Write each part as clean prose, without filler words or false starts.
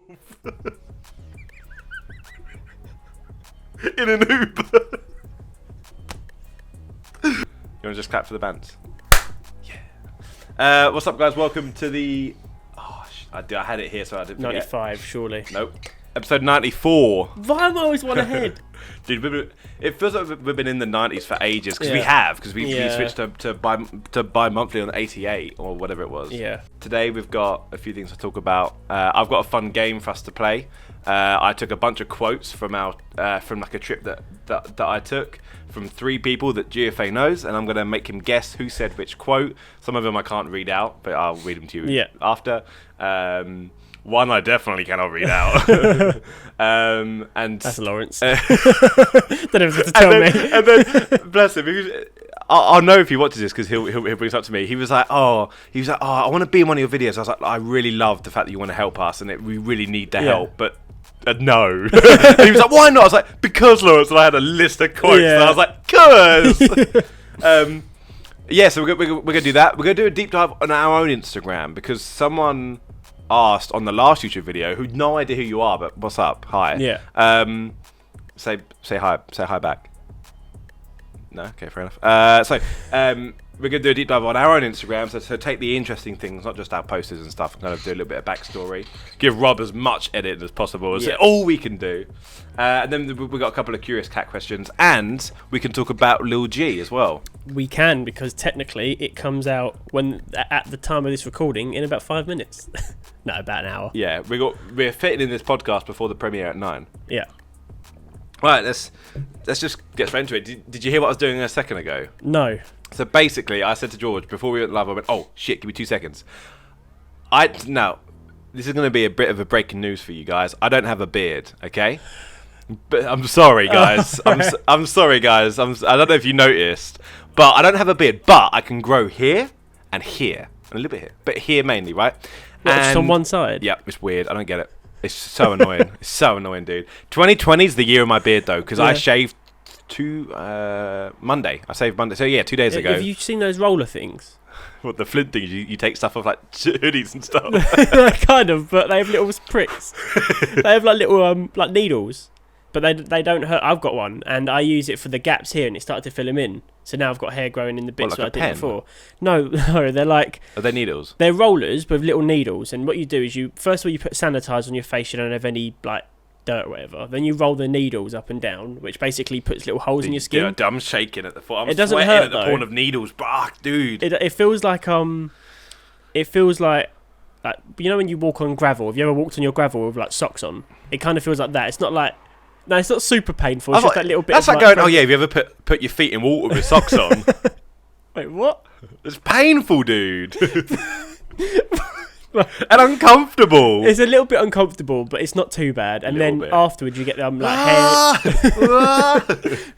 In an Uber. You want to just clap for the bands? Yeah. What's up, guys? Welcome to the... I had it here, so I didn't forget. 95, surely. Nope. Episode 94. Why am I always one ahead? Dude, it feels like we've been in the 90s for ages, because we have, because we switched to bi-monthly on 88, or whatever it was. Yeah. Today we've got a few things to talk about. I've got a fun game for us to play. I took a bunch of quotes from like a trip that I took from 3 people that GFA knows, and I'm going to make him guess who said which quote. Some of them I can't read out, but I'll read them to you after. One I definitely cannot read out. And that's Lawrence. Don't have to tell me. And then, bless him, I'll know if he watches this because he'll bring it up to me. He was like, I want to be in one of your videos. I was like, I really love the fact that you want to help us, and we really need the help, but. No. And he was like, why not? I was like, because, Lawrence. And I had a list of quotes. And I was like, cuz. So we're going to do that. We're going to do a deep dive on our own Instagram because someone asked on the last YouTube video, who no idea who you are, but what's up? Hi. Yeah. Say hi. Say hi back. No? Okay, fair enough. We're going to do a deep dive on our own Instagram, so take the interesting things, not just our posters and stuff, and kind of do a little bit of backstory. Give Rob as much edit as possible. It's all we can do. And then we've got a couple of Curious Cat questions, and we can talk about Lil G as well. We can, because technically it comes out at the time of this recording in about 5 minutes. No, about an hour. Yeah, we're fitting in this podcast before the premiere at 9. Yeah. Right, let's just get straight into it. Did you hear what I was doing a second ago? No. So basically, I said to George before we went live, I went, "Oh shit, give me 2 seconds." Now, this is going to be a bit of a breaking news for you guys. I don't have a beard, okay? But I'm sorry, guys. I'm sorry, guys. I don't know if you noticed, but I don't have a beard. But I can grow here and here and a little bit here, but here mainly, right? Just on one side. Yeah, it's weird. I don't get it. It's so annoying. It's so annoying, dude. 2020 is the year of my beard, though, because I shaved Monday. I saved Monday. So, 2 days ago. Have you seen those roller things? What, the flint things? You take stuff off, like, hoodies and stuff? Kind of, but they have little pricks. They have, like, little like needles, but they don't hurt. I've got one, and I use it for the gaps here, and it started to fill them in. So now I've got hair growing in the bits that I did before. No, they're like... Are they needles? They're rollers with little needles, and what you do is first of all, you put sanitizer on your face, you don't have any, like, dirt or whatever. Then you roll the needles up and down, which basically puts little holes in your skin. Dude, I'm shaking at the thought. It doesn't hurt, at the thought of needles. Dude. It feels like, you know when you walk on gravel? Have you ever walked on your gravel with, like, socks on? It kind of feels like that. It's not like... No, it's not super painful. It's just that little bit. That's like going. Oh yeah, have you ever put your feet in water with socks on? Wait, what? It's painful, dude. And uncomfortable. It's a little bit uncomfortable, but it's not too bad. And then afterwards, you get hair,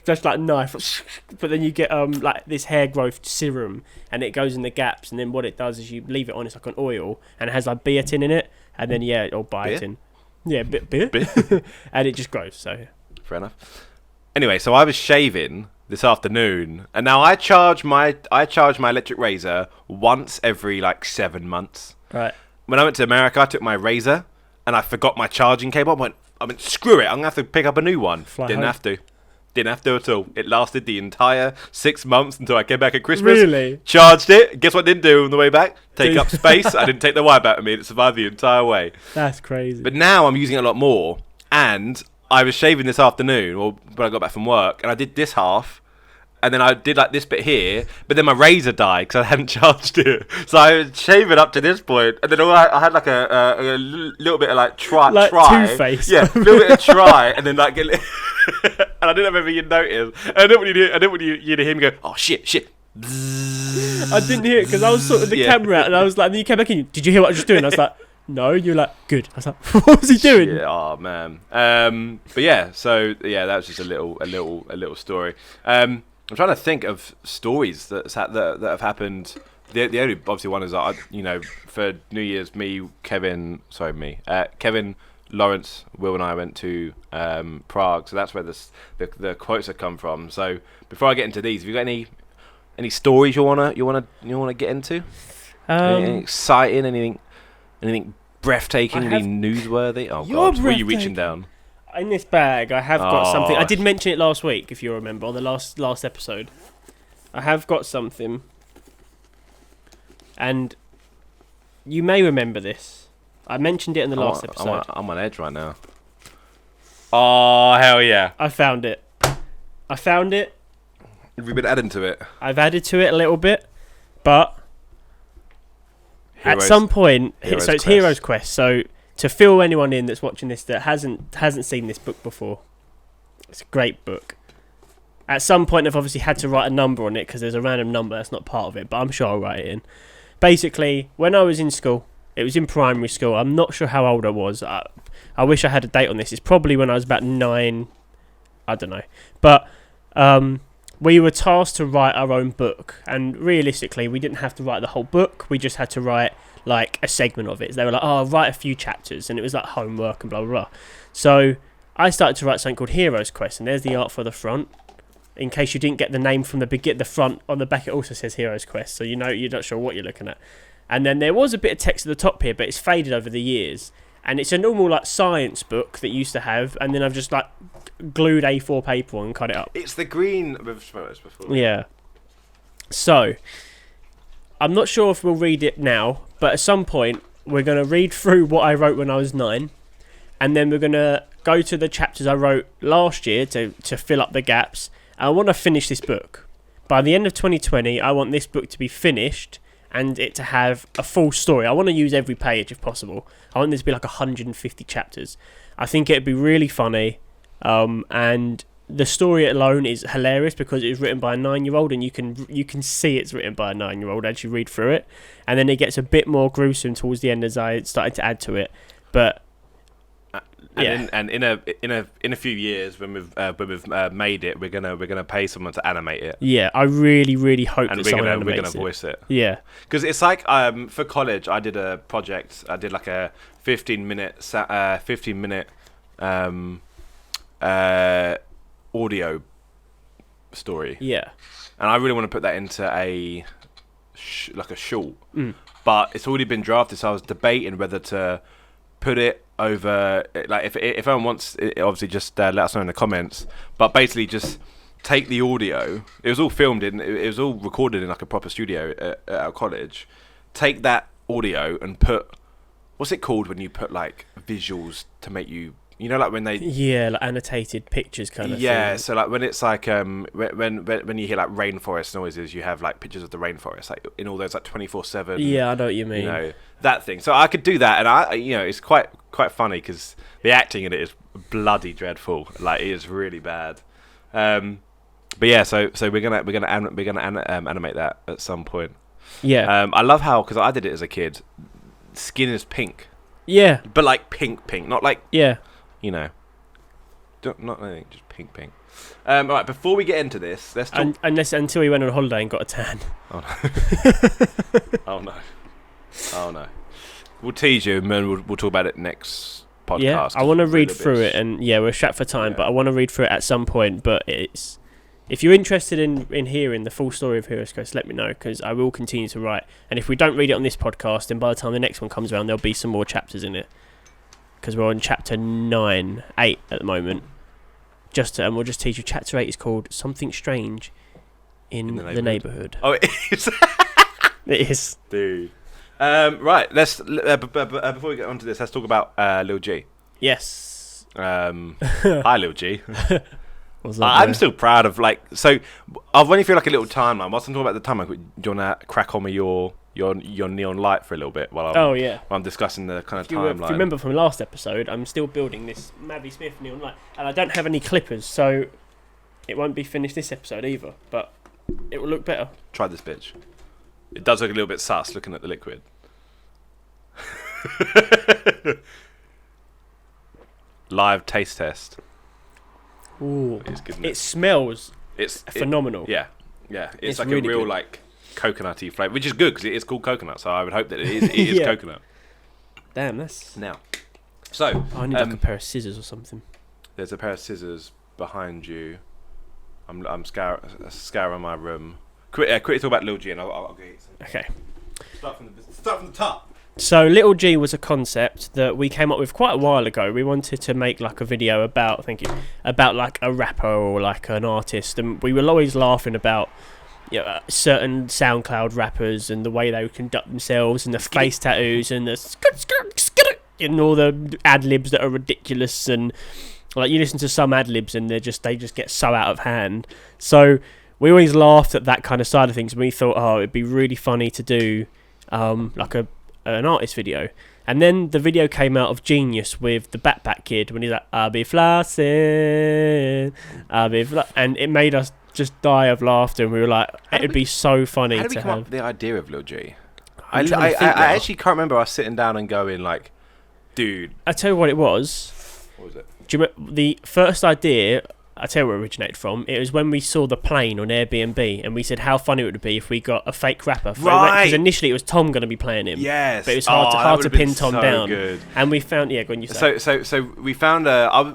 just like knife. But then you get like this hair growth serum, and it goes in the gaps. And then what it does is you leave it on. It's like an oil, and it has like biotin in it, and then or biotin. Yeah, beer. And it just grows, so... Fair enough. Anyway, so I was shaving this afternoon, and now I charge my electric razor once every, 7 months. Right. When I went to America, I took my razor, and I forgot my charging cable. I went, screw it, I'm going to have to pick up a new one. Didn't have to at all. It lasted the entire 6 months until I came back at Christmas. Really? Charged it. Guess what I didn't do on the way back? Take up space. I didn't take the wire back with me. It survived the entire way. That's crazy. But now I'm using it a lot more. And I was shaving this afternoon, or when I got back from work, and I did this half. And then I did this bit here, but then my razor died because I hadn't charged it. So I was shaving up to this point, and then I had a little bit of try. Two-Face. Yeah, a little bit of try, and then and I didn't know if you'd notice. And I didn't want you to hear me go, oh shit. I didn't hear it because I was sorting the camera out, and I was like, and then you came back in. Did you hear what I was just doing? I was like, no. You're like, good. I was like, what was he doing? Shit, oh man. But yeah, so that was just a little story. I'm trying to think of stories that have happened. The only obviously one is for New Year's, Kevin, Lawrence, Will, and I went to Prague, so that's where the quotes have come from. So before I get into these, have you got any stories you wanna get into? Anything exciting? Anything breathtakingly newsworthy. Oh You're God, were you reaching down? In this bag, I have got something. I did mention it last week, if you remember, on the last episode. I have got something, and you may remember this. I mentioned it in the last episode. I'm on edge right now. Oh, hell yeah. I found it. Have you been adding to it? I've added to it a little bit, but at some point, so it's Hero's Quest. So to fill anyone in that's watching this that hasn't seen this book before, it's a great book. At some point, I've obviously had to write a number on it because there's a random number that's not part of it, but I'm sure I'll write it in. Basically, when I was in school, it was in primary school. I'm not sure how old I was. I wish I had a date on this. It's probably when I was about 9. I don't know. But we were tasked to write our own book. And realistically, we didn't have to write the whole book. We just had to write like a segment of it. So they were like, oh, write a few chapters. And it was like homework and blah, blah, blah. So I started to write something called Hero's Quest. And there's the art for the front. In case you didn't get the name from the front, on the back it also says Hero's Quest. So you're not sure what you're looking at. And then there was a bit of text at the top here, but it's faded over the years. And it's a normal like science book that you used to have, and then I've just like glued A4 paper and cut it up. It's the green with photos before. Yeah. So I'm not sure if we'll read it now, but at some point we're going to read through what I wrote when I was 9, and then we're going to go to the chapters I wrote last year to fill up the gaps. I want to finish this book. By the end of 2020, I want this book to be finished and it to have a full story. I want to use every page if possible. I want this to be like 150 chapters. I think it'd be really funny. And the story alone is hilarious because it's written by a 9-year-old, and you can see it's written by a 9-year-old as you read through it. And then it gets a bit more gruesome towards the end as I started to add to it. But yeah. And in a few years when we've made it, we're gonna pay someone to animate it. Yeah, I really hope that someone animates it. We're gonna voice it. Yeah, because it's like for college, I did a project. I did like a 15-minute audio story. Yeah, and I really want to put that into a short. But it's already been drafted, so I was debating whether to put it over, like if anyone wants it, obviously just let us know in the comments, but basically just take the audio. It was all filmed in, it was all recorded in like a proper studio at our college. Take that audio and put, what's it called when you put like visuals to make you, you know, like when they like annotated pictures kind of thing. So like when it's like when you hear like rainforest noises, you have like pictures of the rainforest, like in all those like 24/7. Yeah, I know what you mean. You know, that thing. So I could do that, and it's quite funny because the acting in it is bloody dreadful. Like it is really bad. But yeah, so we're gonna animate that at some point. Yeah. I love how, because I did it as a kid. Skin is pink. Yeah. But like pink, not like you know, not anything, just pink. All right, before we get into this, let's talk. Until we went on holiday and got a tan. Oh no. Oh no. We'll tease you, and then we'll talk about it next podcast. Yeah, I want to read through it, and we're strapped for time, but I want to read through it at some point. But if you're interested in hearing the full story of Hero's Quest, let me know, because I will continue to write. And if we don't read it on this podcast, then by the time the next one comes around, there'll be some more chapters in it. Because we're on chapter 8 at the moment. And we'll just teach you. Chapter 8 is called Something Strange in the Neighbourhood. Oh, it is. It is, dude. Right. Let's before we get onto this, let's talk about Lil G. Yes. Hi, Lil G. I'm still proud of so. I've only feel like a little timeline. Whilst I'm talking about the timeline, do you want to crack on with your neon light for a little bit while I'm discussing the kind of timeline? If you remember from last episode, I'm still building this Mavismith neon light, and I don't have any clippers, so it won't be finished this episode either. But it will look better. Try this bitch. It does look a little bit sus looking at the liquid. Live taste test. Ooh, it's good, it smells. It's phenomenal. Yeah. It's like really a real good. Like coconutty flavour, which is good because it is called coconut. So I would hope that it is coconut. Damn, that's now. So I need like a pair of scissors or something. There's a pair of scissors behind you. I'm scouring my room. Quickly talk about Lil G, and I'll get it. Okay. Start from the top. So Lil G was a concept that we came up with quite a while ago. We wanted to make like a video about, about like a rapper or like an artist, and we were always laughing about certain SoundCloud rappers and the way they would conduct themselves and the face tattoos and and all the ad libs that are ridiculous, and like you listen to some ad libs and they just get so out of hand. So we always laughed at that kind of side of things, and we thought, it'd be really funny to do like an artist video. And then the video came out of Genius with the Backpack Kid when he's like, I'll be flossing, and it made us just die of laughter, and we were like, it'd be so funny. How did we come up with the idea of Lil G? I actually can't remember us sitting down and going like, dude. I tell you what it was. What was it? Do you remember the first idea? I tell you where it originated from. It was when we saw the plane on Airbnb, and we said how funny it would be if we got a fake rapper. Right. Because initially it was Tom going to be playing him. Yes. But it was hard to pin Tom down. Good. And we found, go on, you say. So we found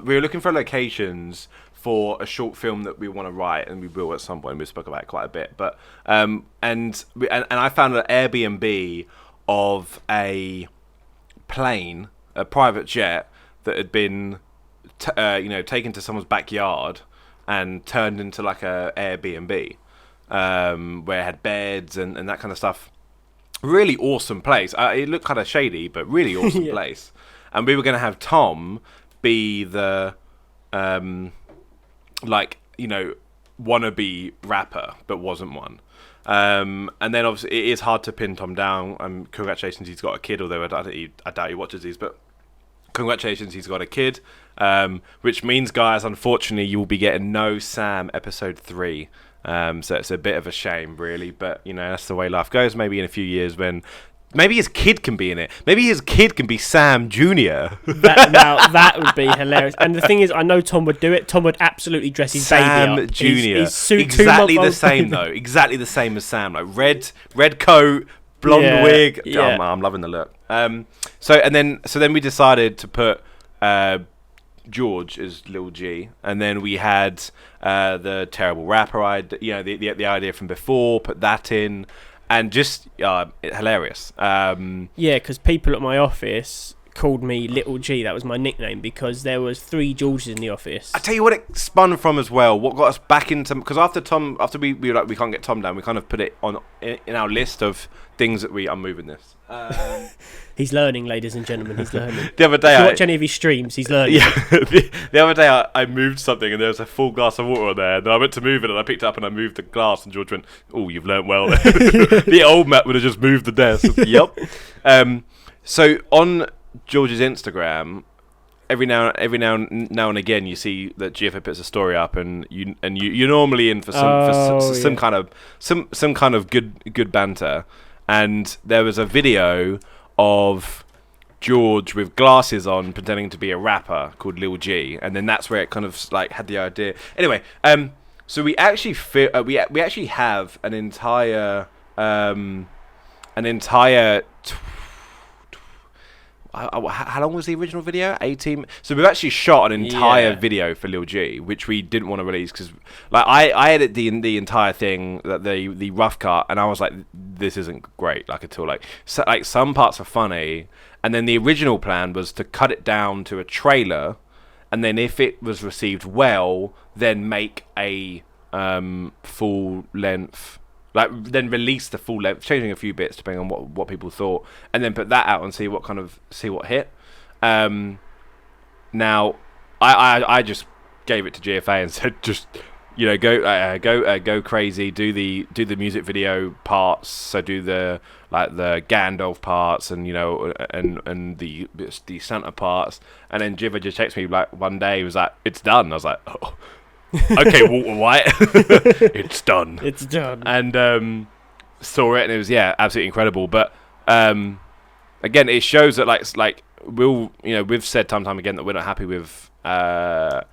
we were looking for locations for a short film that we want to write, and we will at some point. We spoke about it quite a bit, but and I found an Airbnb of a plane, a private jet that had been taken to someone's backyard and turned into like a Airbnb, where it had beds and that kind of stuff. Really awesome place. It looked kind of shady, but really awesome place. And we were going to have Tom be the wannabe rapper, but wasn't one. And then obviously it is hard to pin Tom down. Congratulations, he's got a kid, although I doubt he watches these, but congratulations, he's got a kid. Which means, guys, unfortunately, you will be getting no Sam episode 3. So it's a bit of a shame, really, but that's the way life goes. Maybe in a few years when maybe his kid can be in it. Maybe his kid can be Sam Jr. That would be hilarious. And the thing is, I know Tom would do it. Tom would absolutely dress his baby up. Sam Jr. Exactly the same, though. Exactly the same as Sam. Like red coat, blonde wig. Yeah. I'm loving the look. So then we decided to put George as Lil G, and then we had the terrible rapper idea, the idea from before. Put that in. And just hilarious. Because people at my office called me Little G. That was my nickname because there was 3 Georges in the office. I tell you what, it spun from as well. What got us back into, because after we were like, we can't get Tom down. We kind of put it on in our list of things that I'm moving this. He's learning, ladies and gentlemen. He's learning. The other day, if you watch any of his streams, he's learning. Yeah. The other day, I moved something and there was a full glass of water on there. And then I went to move it and I picked it up and I moved the glass. And George went, "Oh, you've learnt well." The old Matt would have just moved the desk. Yep. So on George's Instagram, every now and again, you see that GFA puts a story up, and you're normally in for some kind of good banter. And there was a video of George with glasses on pretending to be a rapper called Lil G, and then that's where it kind of like had the idea. Anyway, so we actually we actually have an entire how long was the original video? 18. So we've actually shot an entire video for Lil G, which we didn't want to release because, like, I edited the entire thing, the rough cut, and I was like, this isn't great, like at all. Like some parts are funny, and then the original plan was to cut it down to a trailer, and then if it was received well, then make a full length. Like then release the full length, changing a few bits depending on what people thought, and then put that out and see what hit. Now, I just gave it to GFA and said, just go crazy, do the music video parts, so do the Gandalf parts and and the Santa parts, and then Jiva just texted me like one day, he was like, "It's done." I was like, "Oh." Okay, Walter White. It's done. It's done. And saw it, and it was absolutely incredible. But again, it shows that like we've said time and time again that we're not happy with I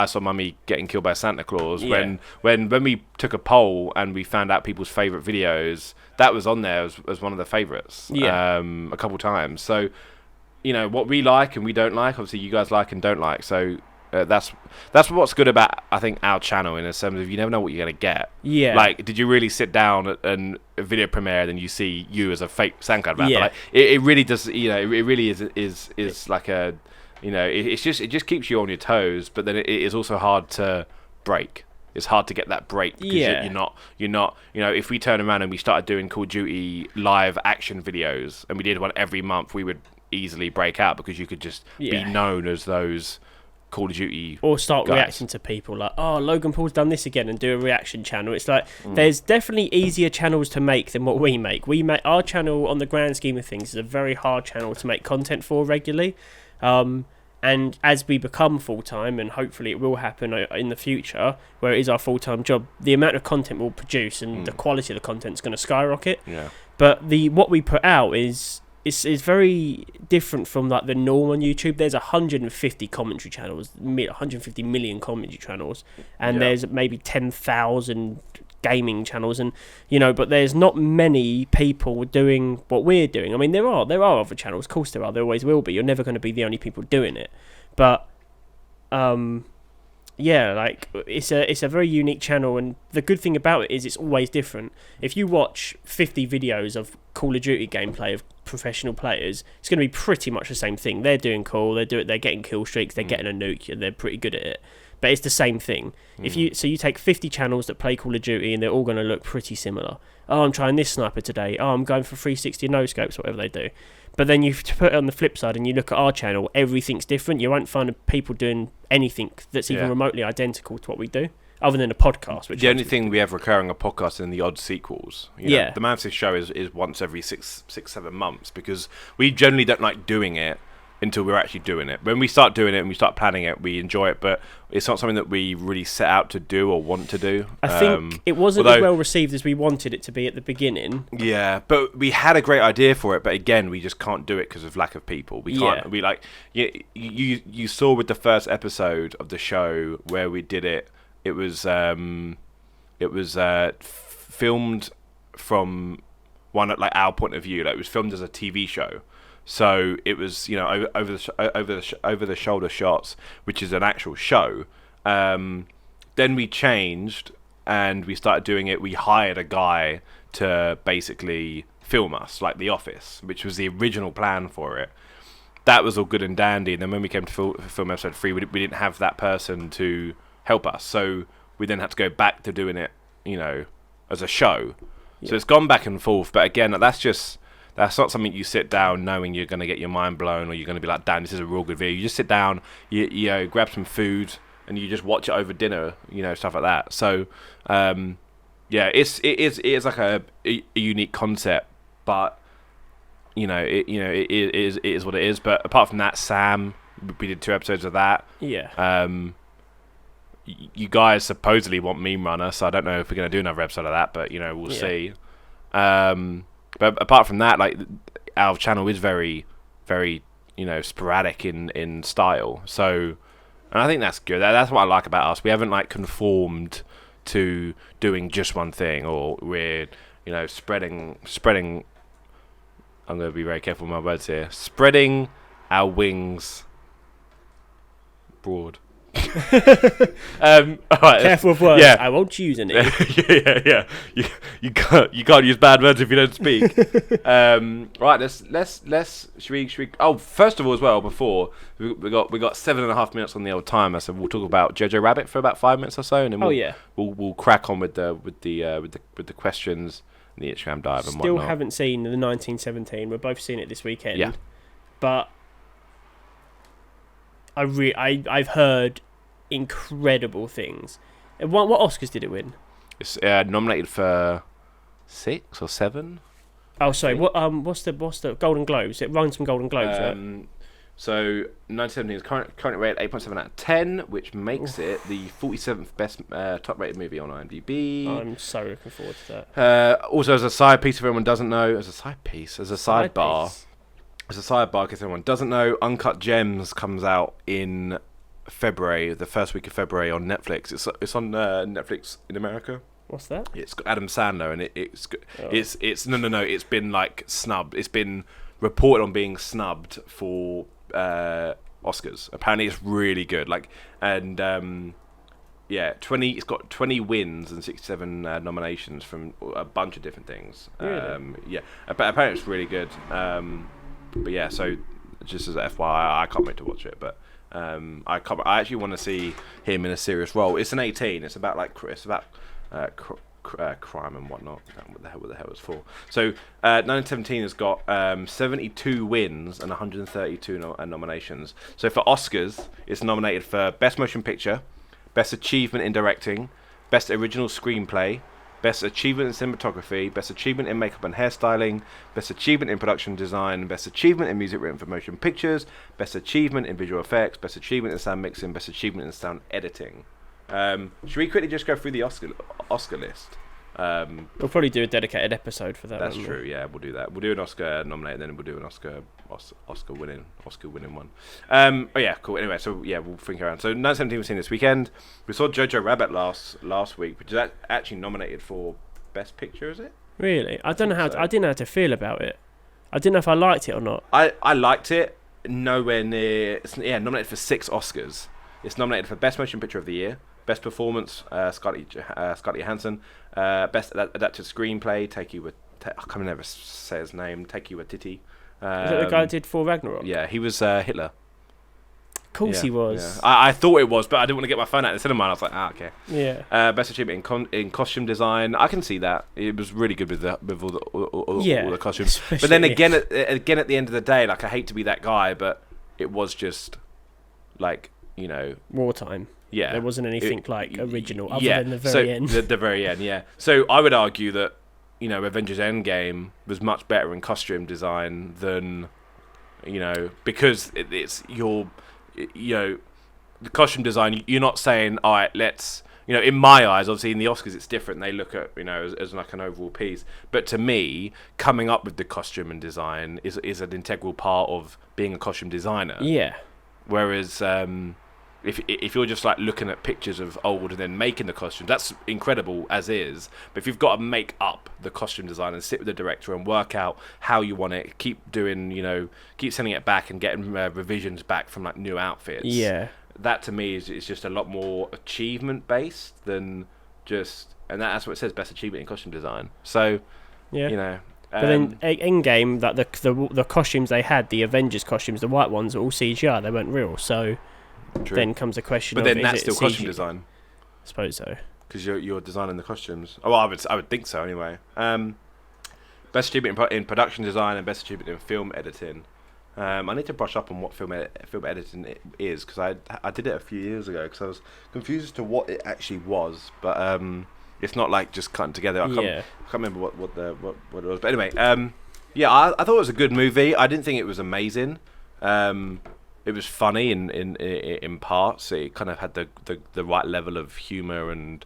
Saw Mummy getting killed by Santa Claus. Yeah. When we took a poll and we found out people's favourite videos, that was on there as one of the favourites. A couple times. So what we like and we don't like, obviously you guys like and don't like. So That's what's good about, I think, our channel, in a sense of you never know what you're gonna get. Yeah. Like, did you really sit down and a video premiere, then you see you as a fake SoundCloud rapper? Yeah. Like, it really does. You know, it really is like a, you know, it just keeps you on your toes. But then it is also hard to break. It's hard to get that break because you're not. You know, if we turn around and we started doing Call of Duty live action videos and we did one every month, we would easily break out because you could just be known as those Call of Duty or start guys. Reacting to people like, oh, Logan Paul's done this again, and do a reaction channel. It's like there's definitely easier channels to make than what we make. Our channel, on the grand scheme of things, is a very hard channel to make content for regularly. And as we become full-time, and hopefully it will happen in the future, where it is our full-time job, the amount of content we'll produce and the quality of the content is going to skyrocket. Yeah. But what we put out is very different from like the norm on YouTube. There's 150 commentary channels, 150 million commentary channels, and there's maybe 10,000 gaming channels, and but there's not many people doing what we're doing. I mean, there are other channels, of course there are, there always will be. You're never going to be the only people doing it, but like it's a very unique channel, and the good thing about it is it's always different. If you watch 50 videos of Call of Duty gameplay of professional players, it's going to be pretty much the same thing. They're doing cool, they're getting kill streaks, they're getting a nuke, and they're pretty good at it. But it's the same thing. If you take 50 channels that play Call of Duty, and they're all going to look pretty similar. Oh, I'm trying this sniper today. Oh, I'm going for 360 no scopes, whatever they do. But then you put it on the flip side, and you look at our channel, everything's different. You won't find people doing anything that's even remotely identical to what we do, other than a podcast. Which the only thing we have recurring a podcast and the odd sequels. The Mavismith show is once every 6-7 months, because we generally don't like doing it until we're actually doing it. When we start doing it and we start planning it, we enjoy it, but it's not something that we really set out to do or want to do. I think it wasn't as well received as we wanted it to be at the beginning. Yeah, but we had a great idea for it, but again, we just can't do it because of lack of people. We can't. We like you saw with the first episode of the show where we did it. It was filmed from our point of view. Like, it was filmed as a TV show. So it was, over the shoulder shots, which is an actual show. Then we changed and we started doing it. We hired a guy to basically film us, like The Office, which was the original plan for it. That was all good and dandy. And then when we came to film episode 3, we didn't have that person to help us. So we then had to go back to doing it, as a show. Yeah. So it's gone back and forth. But again, that's not something you sit down knowing you're going to get your mind blown, or you're going to be like, damn, this is a real good video. You just sit down, you grab some food, and you just watch it over dinner, stuff like that. So, it is like a unique concept, but, it is what it is. But apart from that, Sam, we did 2 episodes of that. Yeah. You guys supposedly want Meme Runner, so I don't know if we're going to do another episode of that, but, we'll see. But apart from that, like, our channel is very, very, sporadic in style. So, and I think that's good. That's what I like about us. We haven't conformed to doing just one thing, or we're, spreading. I'm going to be very careful with my words here. Spreading our wings broad. All right, careful with words. Yeah. I won't use any. yeah. You can't use bad words if you don't speak. Right. Let's. Should we? Oh, first of all, as well, before we got 7.5 minutes on the old timer, so we'll talk about JoJo Rabbit for about 5 minutes or so, and then we'll crack on with the questions and the Instagram dive and whatnot. Still haven't seen the 1917. We're both seeing it this weekend. Yeah. But I've heard incredible things. What Oscars did it win? It's nominated for 6 or 7. Oh, sorry. What's the Golden Globes? It won some Golden Globes, right? So 1917 is currently rated 8.7 out of 10, which makes it the 47th best top-rated movie on IMDb. I'm so looking forward to that. Also, as a side piece, if anyone doesn't know, as a sidebar, if anyone doesn't know, Uncut Gems comes out in February, the first week of February on Netflix. It's on Netflix in America. What's that? It's got Adam Sandler, and it's no. It's been snubbed. It's been reported on being snubbed for Oscars. Apparently, it's really good. It's got 20 wins and 67 nominations from a bunch of different things. Really? Apparently it's really good. But yeah, so just as a FYI, I can't wait to watch it. But I actually want to see him in a serious role. It's an 18. It's about crime and whatnot. What the hell it's for? So 1917 has got 72 wins and 132 nominations. So for Oscars, it's nominated for Best Motion Picture, Best Achievement in Directing, Best Original Screenplay, Best Achievement in Cinematography, Best Achievement in Makeup and Hairstyling, Best Achievement in Production Design, Best Achievement in Music Written for Motion Pictures, Best Achievement in Visual Effects, Best Achievement in Sound Mixing, Best Achievement in Sound Editing. Should we quickly just go through the Oscar list? We'll probably do a dedicated episode for that. That's true. Yeah, we'll do that. We'll do an Oscar nominated, then we'll do an Oscar winning one. Cool. Anyway, so yeah, we'll think around. So 1917 was seen this weekend. We saw JoJo Rabbit last week, which is actually nominated for Best Picture. Is it? Really? I didn't know how to feel about it. I didn't know if I liked it or not. I liked it. Nowhere near. Nominated for 6 Oscars. It's nominated for Best Motion Picture of the Year, Best Performance, Scarlett Johansson, Best Adapted Screenplay, I can never say his name, Taiki Waititi. Is that the guy who did Thor Ragnarok? Yeah, he was Hitler. Of course he was. Yeah. I thought it was, but I didn't want to get my phone out in the cinema. I was like, okay. Yeah. Best Achievement in Costume Design. I can see that. It was really good with all the costumes. But then again at the end of the day, like, I hate to be that guy, but it was just like, wartime. Yeah, there wasn't anything original other than the very end. The very end, yeah. So I would argue that Avengers Endgame was much better in costume design than because it's the costume design. You're not saying, all right, let's in my eyes, obviously in the Oscars it's different. They look at as like an overall piece. But to me, coming up with the costume and design is an integral part of being a costume designer. Yeah. Whereas if you're just like looking at pictures of old and then making the costume, that's incredible as is. But if you've got to make up the costume design and sit with the director and work out how you want it, keep sending it back and getting revisions back from like new outfits. Yeah, that to me is just a lot more achievement based than just, and that's what it says, best achievement in costume design. So yeah, but then Endgame, that the costumes they had, the Avengers costumes, the white ones, were all CGI. They weren't real. So. True. Then comes the question. But then that's still costume design. I suppose so. Because you're designing the costumes. Oh, well, I would think so anyway. Best achievement in production design and best achievement in film editing. I need to brush up on what film editing is, because I did it a few years ago because I was confused as to what it actually was. But it's not like just cutting together. I can't remember what it was. But anyway, I thought it was a good movie. I didn't think it was amazing. It was funny in parts. It kind of had the right level of humour and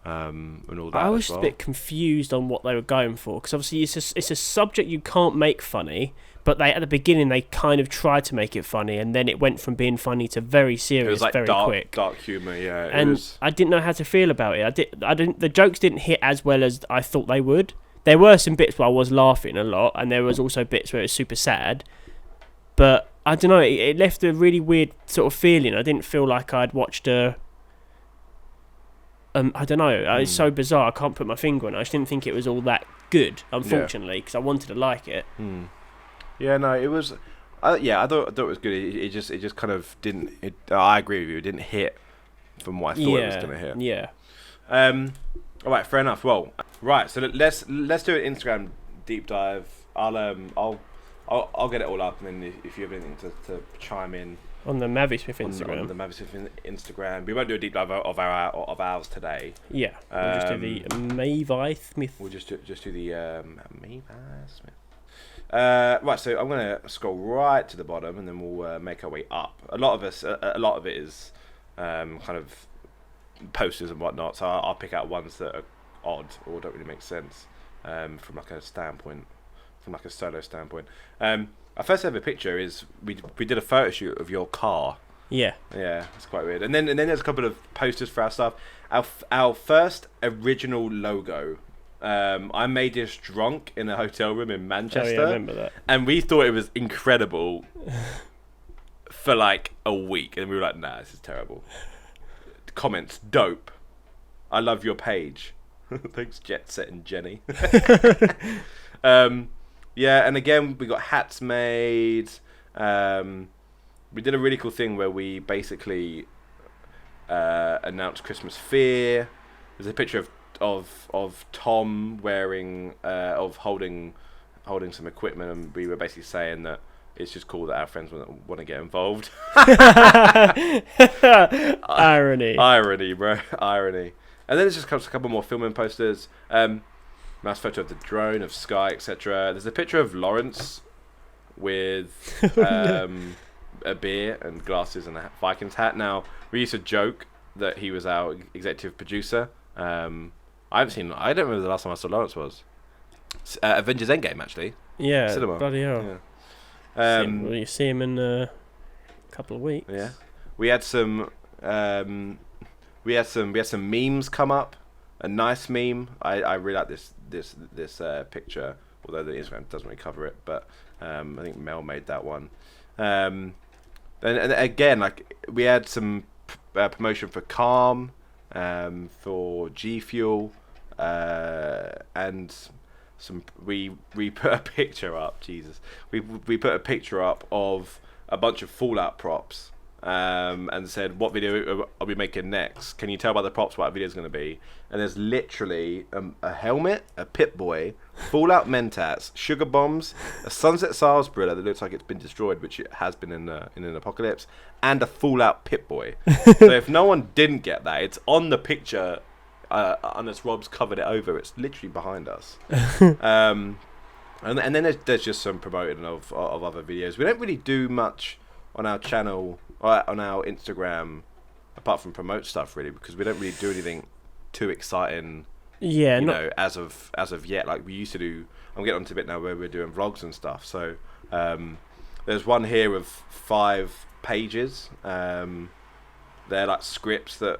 all that. I was a bit confused on what they were going for, because obviously it's a subject you can't make funny, but at the beginning they kind of tried to make it funny, and then it went from being funny to very serious, it was like very quick. Dark humour, yeah. And I didn't know how to feel about it. The jokes didn't hit as well as I thought they would. There were some bits where I was laughing a lot, and there was also bits where it was super sad, but I don't know, it left a really weird sort of feeling. I didn't feel like I'd watched I don't know, it's so bizarre, I can't put my finger on it. I just didn't think it was all that good, unfortunately, because I wanted to like it. Yeah, no, it was... I thought it was good. It just kind of didn't... I agree with you, it didn't hit from what I thought it was going to hit. Yeah. Alright, fair enough. Well, right, so let's do an Instagram deep dive. I'll get it all up, and then if you have anything to chime in on the Mavismith Instagram, on the Mavismith Instagram, we won't do a deep dive of ours today. Yeah, we'll just do the Mavismith. We'll just do the Mavismith. Right, so I'm gonna scroll right to the bottom, and then we'll make our way up. A lot of it is kind of posters and whatnot. So I'll pick out ones that are odd or don't really make sense from like a standpoint. From like a solo standpoint. Our first ever picture is we did a photo shoot of your car. Yeah, it's quite weird. And then there's a couple of posters for our stuff. Our first original logo. I made this drunk in a hotel room in Manchester. Oh yeah, I remember that. And we thought it was incredible for like a week, and we were like, nah, this is terrible. Comments, dope. I love your page. Thanks, Jet Set and Jenny. Yeah, and again, we got hats made. We did a really cool thing where we basically announced Christmas Fear. There's a picture of Tom wearing holding some equipment, and we were basically saying that it's just cool that our friends want to get involved. Irony, bro. Irony. And then there's just a couple more filming posters. Nice photo of the drone, of Sky, etc. There's a picture of Lawrence with a beer and glasses and a Vikings hat. Now, we used to joke that he was our executive producer. I don't remember the last time I saw Lawrence was. Avengers Endgame, actually. Yeah, cinema. Bloody hell. Yeah. You see him in a couple of weeks. Yeah. We had some memes come up. A nice meme. I really like this picture, although the Instagram doesn't really cover it. But I think Mel made that one. And again, like we had some promotion for Calm, for G Fuel, and some we put a picture up. Jesus, we put a picture up of a bunch of Fallout props. And said, what video are we making next? Can you tell by the props what video is going to be? And there's literally a helmet, a Pip-Boy, Fallout Mentats, sugar bombs, a Sunset Sarsborough that looks like it's been destroyed, which it has been in an apocalypse, and a Fallout Pip-Boy. So if no one didn't get that, it's on the picture, unless Rob's covered it over. It's literally behind us. And then there's just some promoting of other videos. We don't really do much on our channel, on our Instagram, apart from promote stuff, really, because we don't really do anything too exciting. Yeah, you know, as of yet. Like we used to do. I'm getting onto a bit now where we're doing vlogs and stuff. So there's one here of 5 pages. They're like scripts that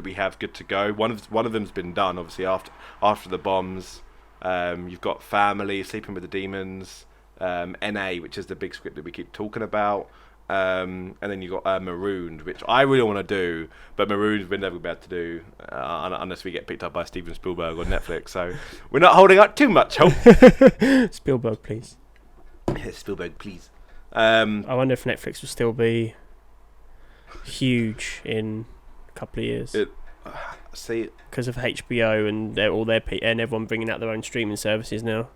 we have good to go. One of them's been done, obviously after the bombs. You've got Family, Sleeping with the Demons. NA, which is the big script that we keep talking about, and then you got Marooned, which I really want to do, but Marooned we're never about to do unless we get picked up by Steven Spielberg or Netflix. So we're not holding out too much hope. Spielberg, please. Spielberg, please. I wonder if Netflix will still be huge in a couple of years. Because of HBO and and everyone bringing out their own streaming services now.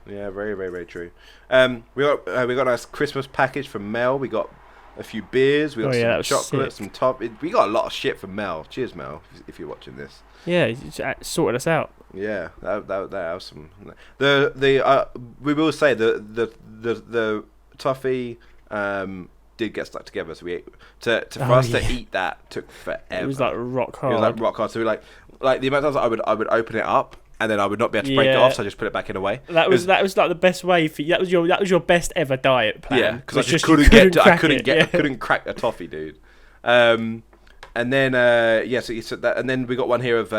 Yeah, very, very, very true. We got a nice Christmas package from Mel. We got a few beers. We got some chocolate, some top. We got a lot of shit from Mel. Cheers, Mel, if you're watching this. Yeah, he sorted us out. Yeah, that was some. We will say the toffee did get stuck together, so we ate, for us to eat that took forever. It was like rock hard. It was like rock hard. So we like the amount of times I would open it up. And then I would not be able to break it off, so I just put it back in a way. That was like the best way for you. That was your best ever diet plan. Yeah, because I just couldn't crack a toffee, dude. And then and then we got one here of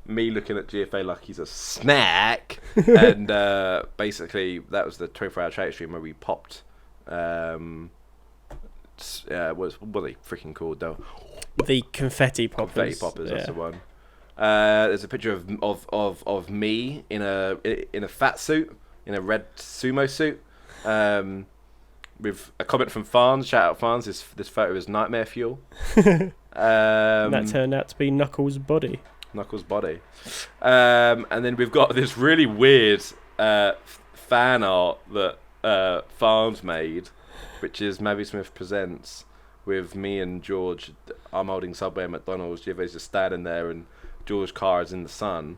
me looking at GFA like he's a snack, and basically that was the 24-hour trade stream where we popped. What are they freaking called though? The confetti poppers. Confetti poppers, that's the one. There's a picture of me in a fat suit, in a red sumo suit, with a comment from Farns. Shout out Farns. This photo is nightmare fuel. And that turned out to be Knuckles' body. And then we've got this really weird fan art that Farns made, which is Mavismith Presents, with me and George. I'm holding Subway and McDonald's. Jive's just standing there and George's car is in the sun.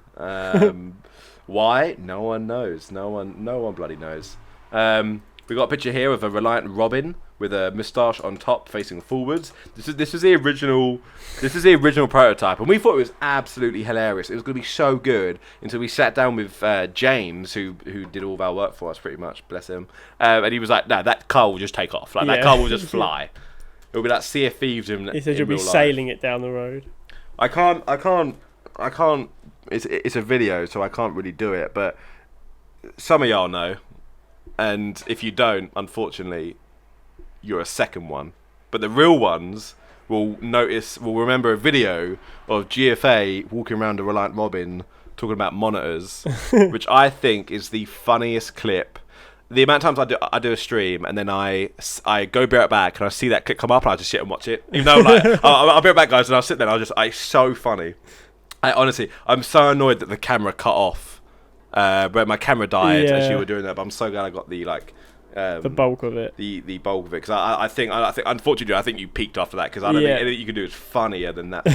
Why? No one knows. No one bloody knows. We got a picture here of a Reliant Robin with a moustache on top, facing forwards. This is the original prototype, and we thought it was absolutely hilarious. It was going to be so good until we sat down with James, who did all of our work for us, pretty much. Bless him. And he was like, "No, that car will just take off. Like that car will just fly. It'll be like Sea of Thieves in." He said you'll be sailing it down the road. I can't. It's a video, so I can't really do it. But some of y'all know. And if you don't, unfortunately, you're a second one. But the real ones will remember a video of GFA walking around a Reliant Robin talking about monitors, which I think is the funniest clip. The amount of times I do a stream and then I go be right back and I see that clip come up and I just sit and watch it. Even though I'll be right back, guys, and I'll sit there and it's so funny. I'm so annoyed that the camera cut off. But my camera died as you were doing that. But I'm so glad I got the bulk of it. The bulk of it, because I think unfortunately I think you peaked after that, because I don't think anything you can do is funnier than that.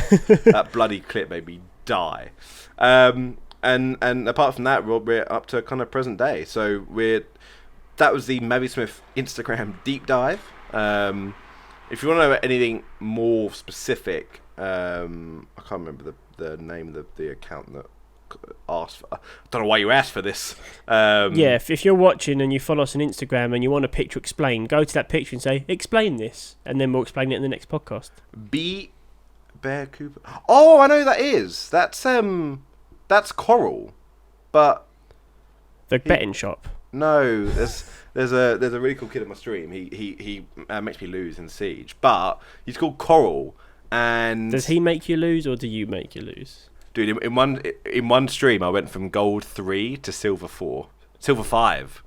That bloody clip made me die. And apart from that, we're up to kind of present day. So that was the Mavismith Instagram deep dive. If you want to know anything more specific, I can't remember the name of the account that asked for. I don't know why you asked for this. If you're watching and you follow us on Instagram and you want a picture explained, go to that picture and say, explain this, and then we'll explain it in the next podcast. Bear Cooper. Oh, I know who that is. That's Coral, but the betting shop. No, there's a really cool kid on my stream. He makes me lose in Siege, but he's called Coral. And does he make you lose, or do you make you lose? Dude, in one stream, I went from gold 3 to silver 5,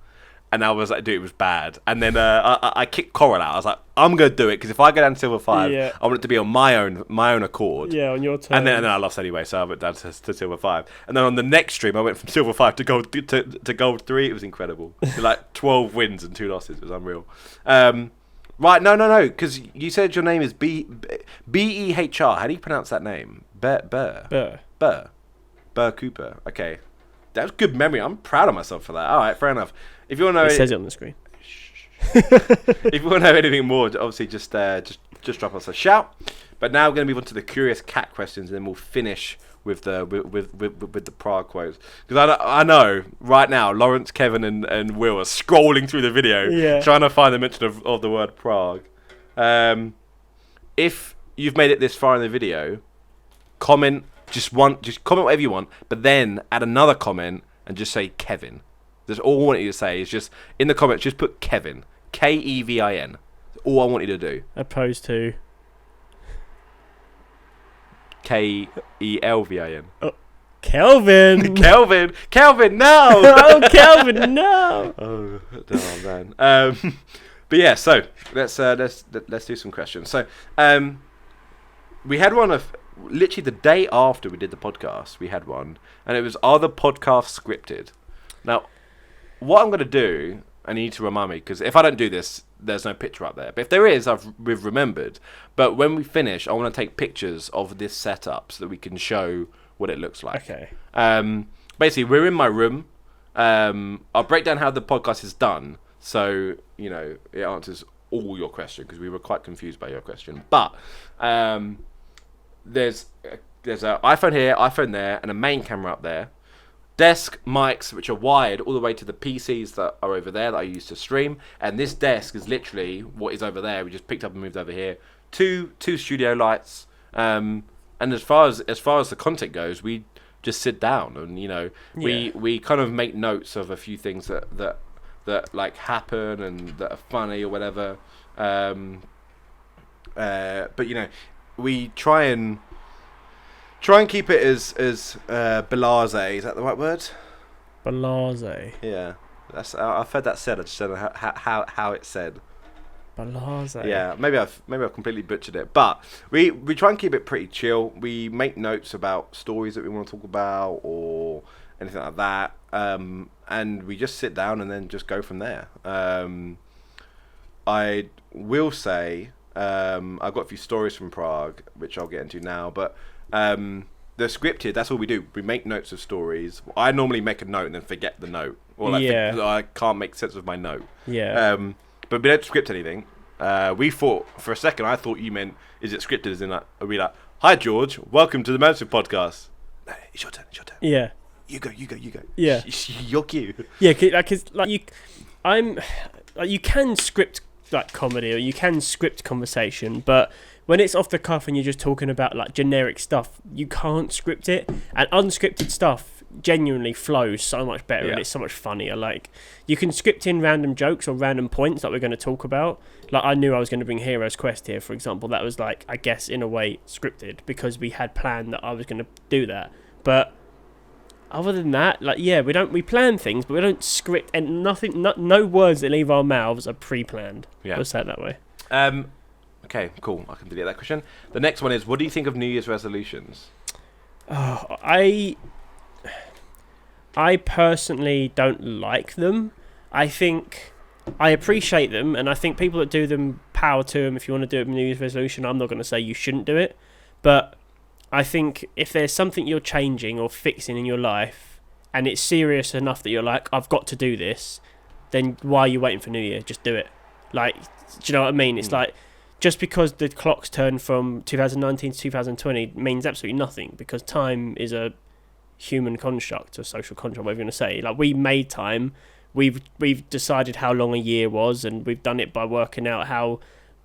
and I was like, dude, it was bad. And then I kicked Coral out. I was like, I'm gonna do it, because if I go down to silver 5, I want it to be on my own accord. Yeah, on your turn. And then I lost anyway, so I went down to silver 5. And then on the next stream, I went from silver 5 to gold to gold 3. It was incredible. Like 12 wins and 2 losses. It was unreal. Right, no, because you said your name is B-E-H-R. How do you pronounce that name? Burr Cooper. Okay. That was good memory. I'm proud of myself for that. All right, fair enough. If you want to know... It says it on the screen. If you want to know anything more, obviously just drop us a shout. But now we're going to move on to the Curious Cat questions, and then we'll finish with the Prague quotes. Because I know right now Lawrence, Kevin, and Will are scrolling through the video trying to find the mention of the word Prague. If you've made it this far in the video, comment comment whatever you want, but then add another comment and just say Kevin. That's all I want you to say. Is just in the comments, just put Kevin, Kevin. That's all I want you to do. Opposed to Kelvin. Oh, Kelvin, no. Oh, Kelvin, no. Oh man. But yeah, so let's do some questions. So we had one of literally the day after we did the podcast. We had one, and it was, are the podcasts scripted? Now, what I'm going to do, and you need to remind me, because if I don't do this, there's no picture up there. But if there is, we've remembered. But when we finish, I want to take pictures of this setup so that we can show what it looks like. Okay. Basically, we're in my room. I'll break down how the podcast is done, so it answers all your question, because we were quite confused by your question. But there's an iPhone here, iPhone there, and a main camera up there. Desk mics, which are wired all the way to the PCs that are over there that I use to stream, and this desk is literally what is over there. We just picked up and moved over here. Two studio lights, and as far as the content goes, we just sit down and we kind of make notes of a few things that like happen and that are funny or whatever. But we try and keep it as blasé. Is that the right word? Blasé. Yeah, I've heard that said. I just don't know how it's said. Blasé. Yeah, maybe I've completely butchered it, but we try and keep it pretty chill. We make notes about stories that we want to talk about or anything like that, and we just sit down and then just go from there. I will say I've got a few stories from Prague which I'll get into now, but the scripted, that's all we do. We make notes of stories. I normally make a note and then forget the note, or I can't make sense of my note. But we don't script anything. We thought for a second, I thought you meant, is it scripted? As in, like, are we like, hi George, welcome to the Mavismith Podcast. No, it's your turn. Yeah. You go. Yeah. You're cute. Yeah, because you can script like comedy, or you can script conversation, but when it's off the cuff and you're just talking about like generic stuff, you can't script it. And unscripted stuff, genuinely flows so much better, and it's so much funnier. Like, you can script in random jokes or random points that we're going to talk about. Like, I knew I was going to bring Hero's Quest here, for example. That was, like, I guess in a way scripted, because we had planned that I was going to do that. But other than that, like, we plan things, but we don't script, and no words that leave our mouths are pre-planned. Let's say it that way. Okay, cool. I can delete that question. The next one is, what do you think of New Year's resolutions? Oh, I personally don't like them. I think I appreciate them, and I think people that do them, power to them. If you want to do a New Year's resolution, I'm not going to say you shouldn't do it. But I think if there's something you're changing or fixing in your life, and it's serious enough that you're like, I've got to do this, then why are you waiting for New Year? Just do it. Like, do you know what I mean? It's like, just because the clock's turned from 2019 to 2020 means absolutely nothing, because time is a human construct, a social construct, whatever you're going to say. Like, we made time, we've decided how long a year was, and we've done it by working out how,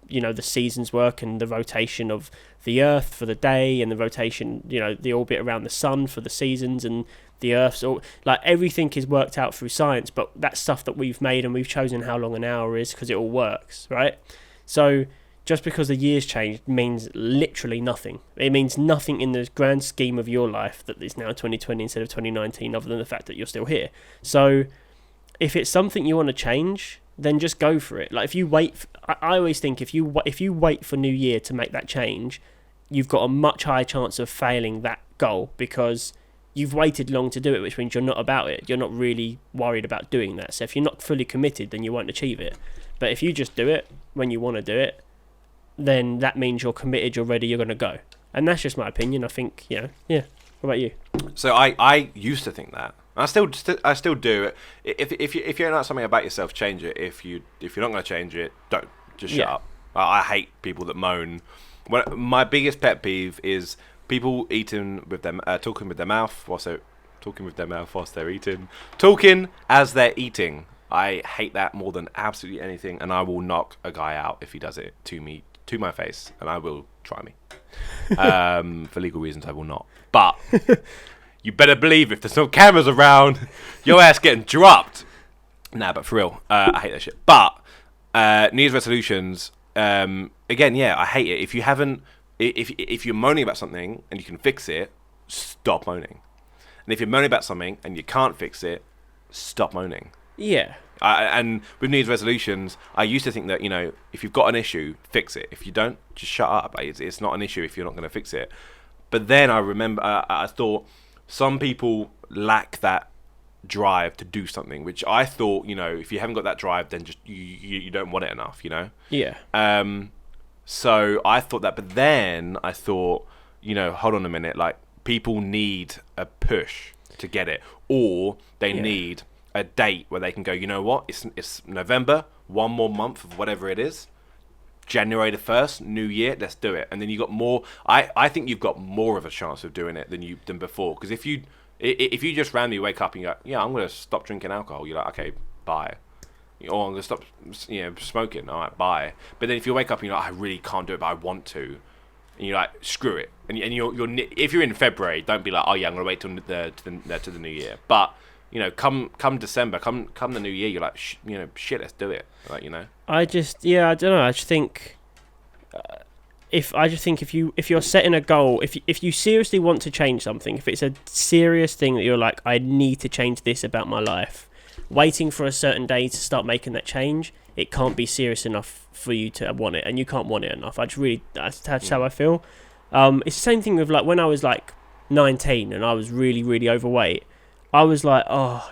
you know, the seasons work, and the rotation of the Earth for the day, and the rotation, you know, the orbit around the sun for the seasons, and the Earth's all, like, everything is worked out through science. But that's stuff that we've made, and we've chosen how long an hour is because it all works, right? So just because the year's changed means literally nothing. It means nothing in the grand scheme of your life that it's now 2020 instead of 2019, other than the fact that you're still here. So if it's something you want to change, then just go for it. Like, if you wait, I always think if you wait for New Year to make that change, you've got a much higher chance of failing that goal, because you've waited long to do it, which means you're not about it. You're not really worried about doing that. So if you're not fully committed, then you won't achieve it. But if you just do it when you want to do it, then that means you're committed, you're ready, you're going to go. And that's just my opinion. I think, yeah. What about you? So I used to think that. I still do. If you don't like something about yourself, change it. If you're not going to change it, don't. Just shut up. I hate people that moan. My biggest pet peeve is people talking with their mouth whilst they're eating. Talking as they're eating. I hate that more than absolutely anything, and I will knock a guy out if he does it to me, to my face, and I will try me. For legal reasons, I will not. But you better believe if there's no cameras around, your ass getting dropped. Nah, but for real, I hate that shit. But New Year's resolutions, again, I hate it. If you haven't, if you're moaning about something and you can fix it, stop moaning. And if you're moaning about something and you can't fix it, stop moaning. Yeah. And with New Year's resolutions, I used to think that, you know, if you've got an issue, fix it. If you don't, just shut up. It's not an issue if you're not going to fix it. But then I remember, I thought some people lack that drive to do something, which I thought, you know, if you haven't got that drive, then just you don't want it enough, you know? Yeah. So I thought that, but then I thought, you know, hold on a minute, like, people need a push to get it, or they need a date where they can go, you know what, it's November, one more month of whatever it is, January the 1st, New Year, let's do it. And then you got more, I think you've got more of a chance of doing it than before, because if you just randomly wake up and you're like, yeah, I'm going to stop drinking alcohol, you're like, okay, bye. Or I'm going to stop, you know, smoking, all right, bye. But then if you wake up and you're like, I really can't do it, but I want to, and you're like, screw it. And you're if you're in February, don't be like, oh yeah, I'm going to wait till to the New Year. But you know, come December, come the New Year, you're like, shit, let's do it. Like, you know. I don't know. I just think, if you're setting a goal, if you seriously want to change something, if it's a serious thing that you're like, I need to change this about my life, waiting for a certain day to start making that change, it can't be serious enough for you to want it, and you can't want it enough. That's how I feel. It's the same thing with, like, when I was like 19 and I was really, really overweight. I was like, oh,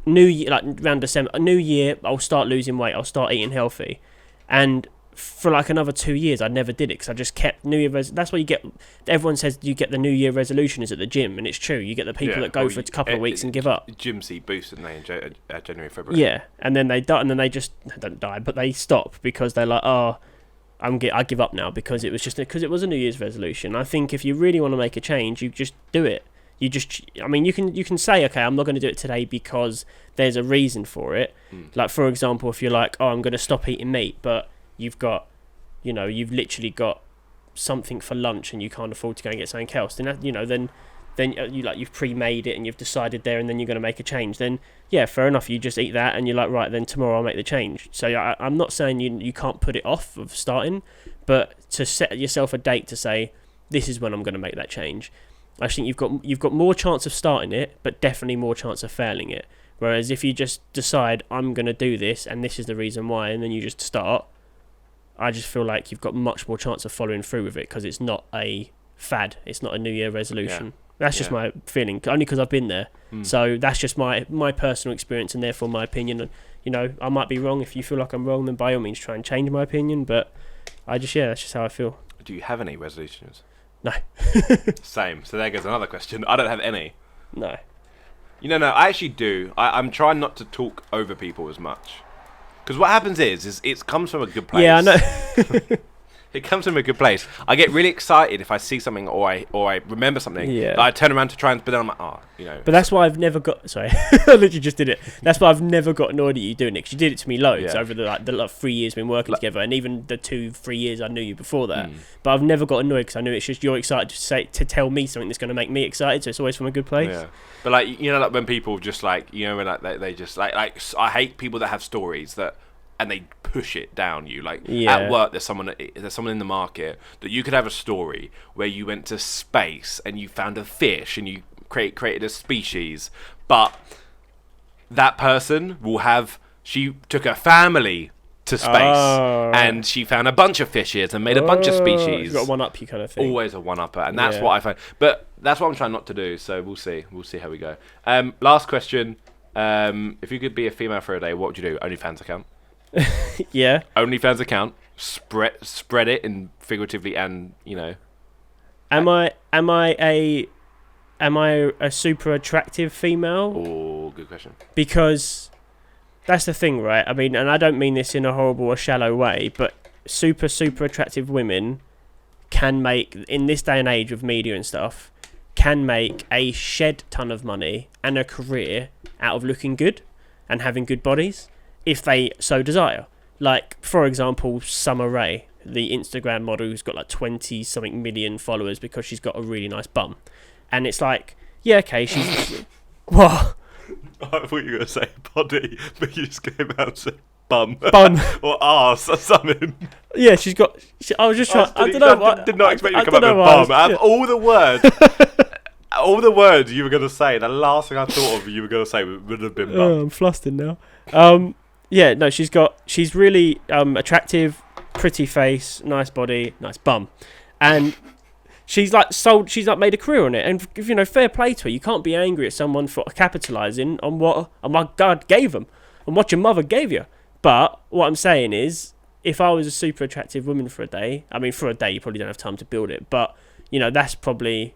New Year, like around December, New Year, I'll start losing weight, I'll start eating healthy. And for like another 2 years, I never did it, because I just kept New Year that's why you get, everyone says you get the New Year resolution is at the gym, and it's true. You get the people that go for a couple of weeks and give up. Gyms see boosts, didn't they, in January, February? Yeah, and then they die, and then they don't die, but they stop, because they're like, oh, I give up now, because it was a New Year's resolution. I think if you really want to make a change, you just do it. You can say, okay, I'm not going to do it today because there's a reason for it. Like, for example, if you're like, oh, I'm going to stop eating meat, but you've literally got something for lunch and you can't afford to go and get something else, then then you've pre-made it and you've decided there, and then you're going to make a change, then yeah, fair enough, you just eat that and you're like, right, then tomorrow I'll make the change. So I'm not saying you can't put it off of starting, but to set yourself a date to say, this is when I'm going to make that change. I think you've got more chance of starting it, but definitely more chance of failing it. Whereas if you just decide, I'm going to do this and this is the reason why, and then you just start, I just feel like you've got much more chance of following through with it, because it's not a fad, it's not a New Year resolution. That's just my feeling, only because I've been there. So that's just my personal experience, and therefore my opinion. You know, I might be wrong. If you feel like I'm wrong, then by all means try and change my opinion, but that's just how I feel. Do you have any resolutions? No. Same. So there goes another question. I don't have any. No. No, I actually do. I'm trying not to talk over people as much. Because what happens is it comes from a good place. Yeah, I know. It comes from a good place. I get really excited if I see something or I remember something. Yeah. I turn around to try and, but then I'm like, But that's why I've never got. Sorry, I literally just did it. That's why I've never got annoyed at you doing it. Because you did it to me loads over the 3 years we've been working together, and even the 2-3 years I knew you before that. But I've never got annoyed because I knew it's just you're excited to tell me something that's going to make me excited. So it's always from a good place. Yeah. But like like when people just like when like they just like I hate people that have stories that. And they push it down you. Like at work, there's someone in the market that you could have a story where you went to space and you found a fish and you created a species, but that person she took her family to space and she found a bunch of fishes and made a bunch of species. You've got a one-up you kind of thing. Always a one-upper, and that's what I find. But that's what I'm trying not to do. So we'll see how we go. Last question: if you could be a female for a day, what would you do? OnlyFans account. Yeah. OnlyFans account. Spread it in figuratively and Am I a super attractive female? Oh, good question. Because that's the thing, right? I mean, and I don't mean this in a horrible or shallow way, but super attractive women can make, in this day and age of media and stuff, can make a shed ton of money and a career out of looking good and having good bodies, if they so desire. Like, for example, Summer Rae, the Instagram model who's got like 20-something million followers because she's got a really nice bum. And it's like, yeah, okay, she's... What? I thought you were going to say body, but you just came out and said bum. Or arse or something. Yeah, she's got... I was just trying... I don't know. I did not expect you to come up with bum. Out of all the words... all the words you were going to say, the last thing I thought of you were going to say would have been bum. Oh, I'm flustered now. Yeah, no, she's really attractive, pretty face, nice body, nice bum, and she's like made a career on it. And fair play to her. You can't be angry at someone for capitalising on what my God gave them and what your mother gave you. But what I'm saying is, if I was a super attractive woman for a day, I mean, for a day you probably don't have time to build it, but that's probably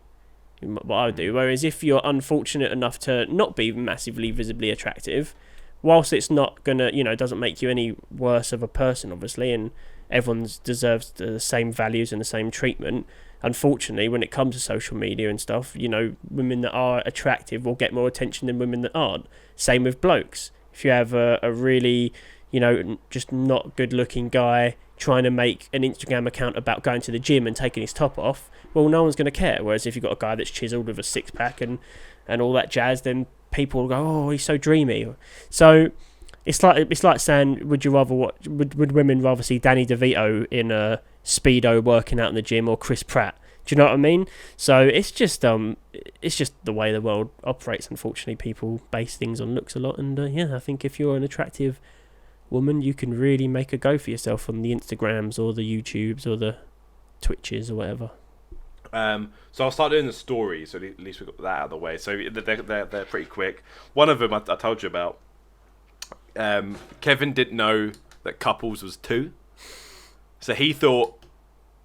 what I would do. Whereas if you're unfortunate enough to not be massively visibly attractive, whilst it's not gonna, doesn't make you any worse of a person, obviously, and everyone deserves the same values and the same treatment. Unfortunately, when it comes to social media and stuff, women that are attractive will get more attention than women that aren't. Same with blokes. If you have a really, just not good-looking guy trying to make an Instagram account about going to the gym and taking his top off, well, no one's going to care. Whereas if you've got a guy that's chiseled with a six-pack and all that jazz, then people will go, oh, he's so dreamy. So it's like saying, would women rather see Danny DeVito in a Speedo working out in the gym or Chris Pratt? Do you know what I mean? So it's just the way the world operates. Unfortunately, people base things on looks a lot, and I think if you're an attractive woman, you can really make a go for yourself on the Instagrams or the YouTubes or the Twitches or whatever. So I'll start doing the stories, so at least we got that out of the way. So they're pretty quick. One of them I told you about. Kevin didn't know that couples was 2, so he thought,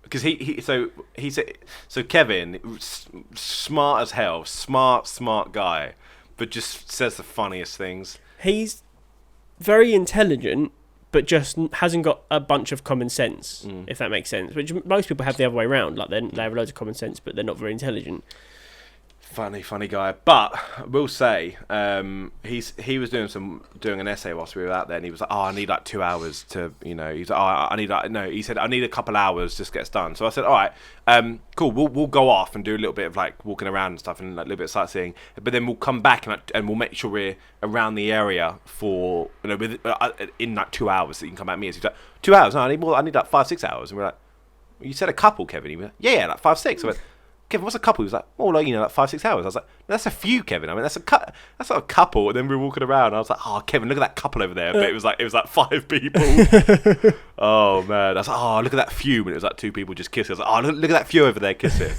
because he said, so Kevin, smart as hell, smart guy, but just says the funniest things. He's very intelligent, but just hasn't got a bunch of common sense, if that makes sense. Which most people have the other way around. Like they have loads of common sense, but they're not very intelligent. Funny guy. But I will say, he was doing an essay whilst we were out there, and he was like, "Oh, I need like 2 hours to, you know." He's like, "Oh, I need like no." He said, "I need a couple hours just to get done." So I said, "All right, cool. We'll go off and do a little bit of like walking around and stuff, and like a little bit of sightseeing. But then we'll come back and we'll make sure we're around the area for in like 2 hours so you can come back and meet us." He's like, 2 hours? No, I need more. I need like 5-6 hours. And we're like, "You said a couple, Kevin." He was like, yeah, like 5-6. I went, "Kevin, what's a couple?" He was like, "Oh, like, you know, like 5-6 hours." I was like, "That's a few, Kevin. I mean, that's not a couple." And then we were walking around, and I was like, "Oh, Kevin, look at that couple over there." But it was like 5 people. Oh man, I was like, "Oh, look at that few." And it was like 2 people just kissing. I was like, "Oh, look at that few over there kissing."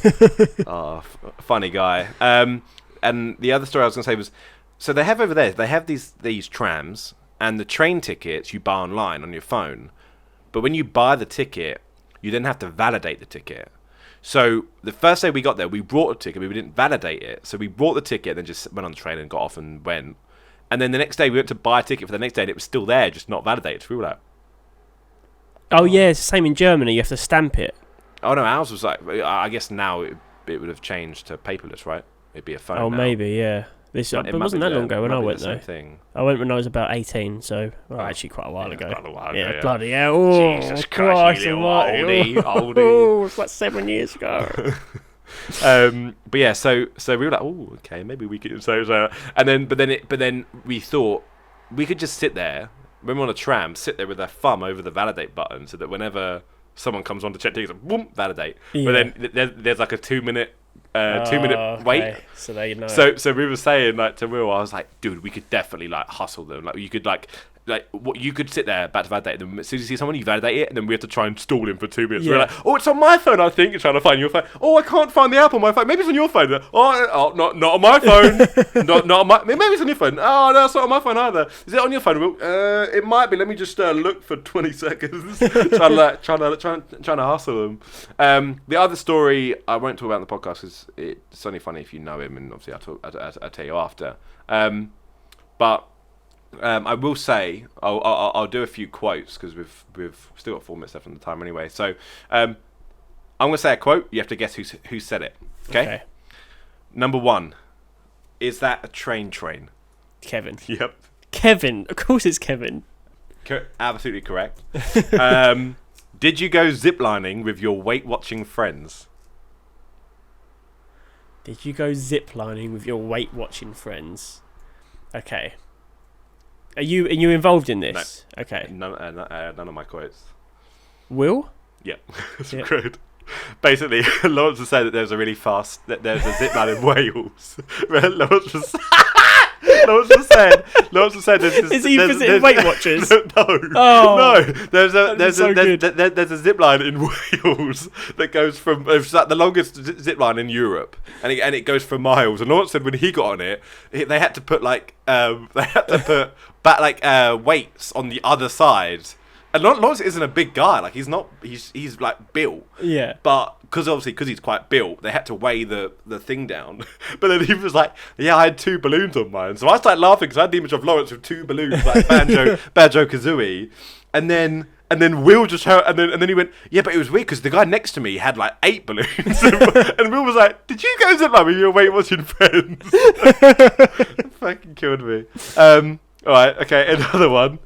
Oh, funny guy. And the other story I was gonna say was, so they have over there, they have these trams, and the train tickets you buy online on your phone. But when you buy the ticket, you then have to validate the ticket. So the first day we got there, we brought a ticket, but we didn't validate it. So we brought the ticket, then just went on the train and got off and went. And then the next day we went to buy a ticket for the next day, and it was still there, just not validated. So we were like, "Oh yeah, it's the same in Germany. You have to stamp it." "Oh no, ours was like, I guess now it would have changed to paperless, right? It'd be a phone. Oh, now. Maybe, yeah. But it wasn't that long ago when I went though. Thing. I went when I was about 18, so actually quite a while ago. Quite a while ago, yeah, bloody hell! Oh, Jesus Christ, you little oldie. Oh, it's like 7 years ago. But yeah, so we were like, "Oh, okay, maybe we could." So, and then we thought we could just sit there when we're on a tram, sit there with our thumb over the validate button, so that whenever someone comes on to check tickets, boom, validate. Yeah. But then there's like a 2-minute. 2-minute wait. So there you know. So we were saying like to Will, I was like, "Dude, we could definitely like hustle them. Like you could like what you could sit there about to validate them. As soon as you see someone, you validate it, and then we have to try and stall him for 2 minutes." Yeah. We're like, "Oh, it's on my phone, I think." You're trying to find your phone. "Oh, I can't find the app on my phone. Maybe it's on your phone." "Oh, not on my phone. not on my. Maybe it's on your phone." "Oh, no, it's not on my phone either." "Is it on your phone, Will?" It might be. Let me just look for 20 seconds." trying to hustle them. The other story I won't talk about in the podcast because it's only funny if you know him, and obviously I'll tell you after. But. I will say I'll do a few quotes because we've still got 4 minutes left on the time anyway. So I'm gonna say a quote. You have to guess who said it. Okay. Number 1. Is that a train? Kevin. Yep. Kevin. Of course it's Kevin. Absolutely correct. Did you go ziplining with your Weight Watching friends? Did you go ziplining with your Weight Watching friends? Okay. Are you involved in this? No. Okay. None of my quotes. Will? Yeah. That's great. Basically, Lawrence has said that there's a zip line in Wales. Lawrence has said is he visiting Weight Watchers? No. There's a zip line in Wales that goes from, it's like the longest zip line in Europe, and it goes for miles. And Lawrence said when he got on it, they had to put weights on the other side. And Lawrence isn't a big guy. Like he's like built. Yeah. But because he's quite built, they had to weigh the thing down. But then he was like, "Yeah, I had 2 balloons on mine." So I started laughing because I had the image of Lawrence with 2 balloons, like Banjo Kazooie. And then Will just heard, and then he went, "Yeah, but it was weird because the guy next to me had like 8 balloons." And Will was like, "Did you go zip line with your Weight Watching friends?" That fucking killed me. All right, okay, another one.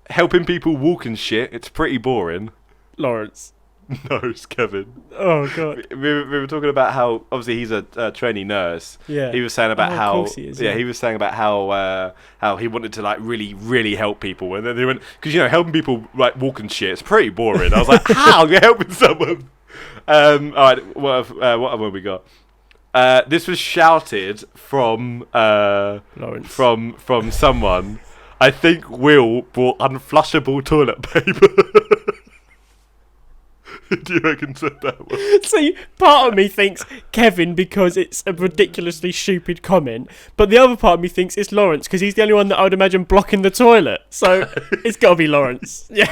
Helping people walk and shit, it's pretty boring. Lawrence. No, it's Kevin. Oh god. We were talking about how obviously he's a trainee nurse. Yeah. He was saying about how. Of course he is, yeah. He was saying about how he wanted to like really really help people, and then they went because helping people like walk and shit, it's pretty boring. I was like, how you're helping someone? All right, what have we got? This was shouted from Lawrence. From someone. I think Will bought unflushable toilet paper. Do you reckon said that one? See, part of me thinks Kevin because it's a ridiculously stupid comment, but the other part of me thinks it's Lawrence because he's the only one that I would imagine blocking the toilet. So it's got to be Lawrence. Yeah,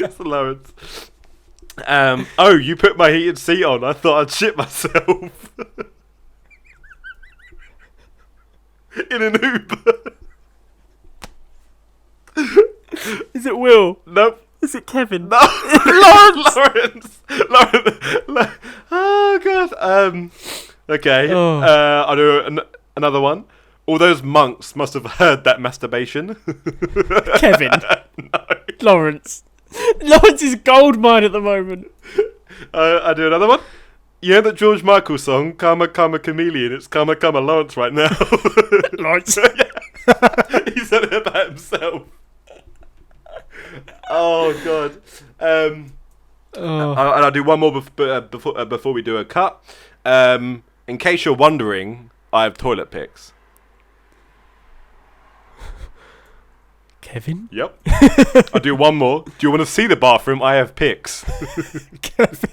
it's Lawrence. Oh, you put my heated seat on. I thought I'd shit myself. In an Uber. Is it Will? Nope. Is it Kevin? No. Lawrence. Oh god. Okay. Oh. I'll do another one. All those monks must have heard that masturbation. Kevin. No. Lawrence. Lawrence is goldmine at the moment. I'll do another one. You know that George Michael song, Karma Karma Chameleon? It's Karma Karma Lawrence right now. Lawrence. He said it about himself. Oh, God. And I'll do one more before we do a cut. In case you're wondering, I have toilet pics. Kevin? Yep. I'll do one more. Do you want to see the bathroom? I have pics. Kevin.